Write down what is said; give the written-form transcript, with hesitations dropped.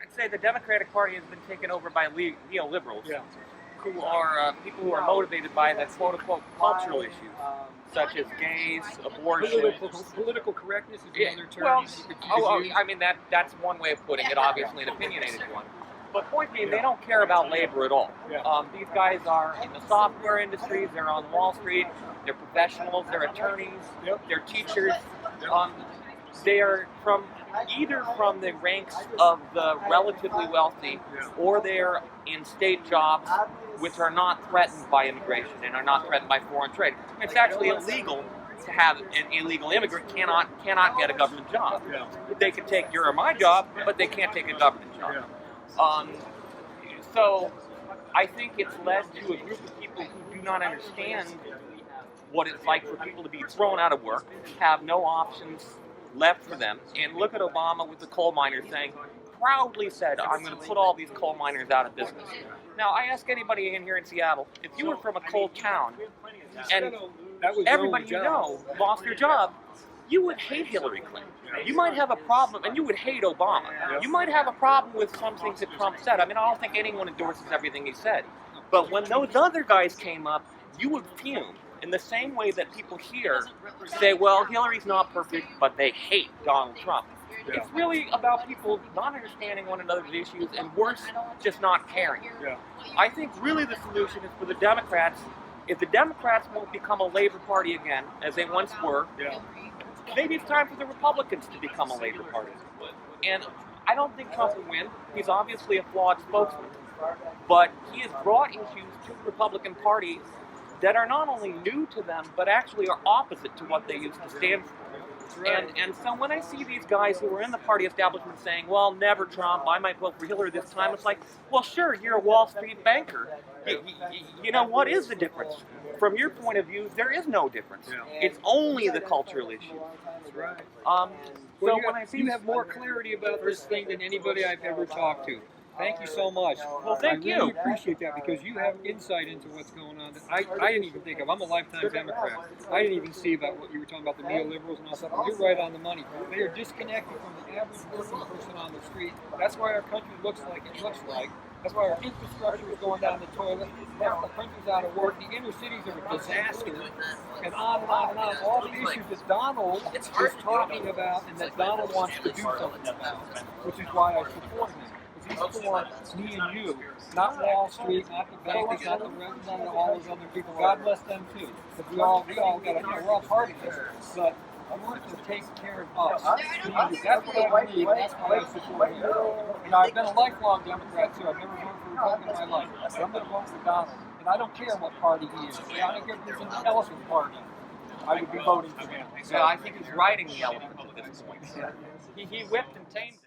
I'd say the Democratic Party has been taken over by neoliberals, Yeah. who are people who are motivated by the quote-unquote cultural issues, such as gays, abortion. Political correctness is Yeah, another term well, you could use. I mean that's one way of putting it, obviously an opinionated one. But point being, they don't care about labor at all. Yeah. These guys are in the software industries. They're on Wall Street. They're professionals. They're attorneys. Yep. They're teachers. They are either from the ranks of the relatively wealthy, or they're in state jobs which are not threatened by immigration and are not threatened by foreign trade. It's actually illegal to have an illegal immigrant cannot get a government job. Yeah. They can take your or my job, but they can't take a government job. Yeah. So I think it's led to a group of people who do not understand what it's like for people to be thrown out of work, have no options left for them. And look at Obama with the coal miners saying, proudly said, I'm going to put all these coal miners out of business. Now, I ask anybody in here in Seattle, if you were from a coal town and everybody you know lost their job, you would hate Hillary Clinton. You might have a problem, and you would hate Obama. You might have a problem with some things that Trump said. I mean, I don't think anyone endorses everything he said. But when those other guys came up, you would fume. In the same way that people here say, well, Hillary's not perfect, but they hate Donald Trump. It's really about people not understanding one another's issues, and worse, just not caring. Yeah. I think really the solution is for the Democrats. If the Democrats won't become a Labor Party again, as they once were, maybe it's time for the Republicans to become a Labor Party. And I don't think Trump will win. He's obviously a flawed spokesman. But he has brought issues to the Republican Party that are not only new to them, but actually are opposite to what they used to stand for. And so when I see these guys who are in the party establishment saying, well, never Trump, I might vote for Hillary this time, it's like, well, sure, you're a Wall Street banker. You know, what is the difference? From your point of view, there is no difference. It's only the cultural issue. Well, you have more clarity about this thing than anybody I've ever talked to. Thank you so much. Well, thank I you. really appreciate that, because you have insight into what's going on that I didn't even think of. I'm a lifetime Democrat. I didn't even see about what you were talking about, the neoliberals and all that. You're right on the money. They are disconnected from the average working person on the street. That's why our country looks like it looks like. That's why our infrastructure is going down the toilet. Half the country's out of work. The inner cities are a disaster. And on and on and on. All the issues that Donald is talking about and that Donald wants to do something about, which is why I support him. He's for me and you, not Wall Street, not the bankers, not the renters, not all those other people. God bless them too. Because we all got to, we're all part of this. But I want to take care of us. That's what I believe. That's why I support him. And I've been a lifelong Democrat too. I've never voted for a Republican in my life. But I'm going to vote for Donald. And I don't care what party he is. I don't care if he's in the elephant party. I would be voting for him. So I think he's riding the elephant at this point. He whipped and tamed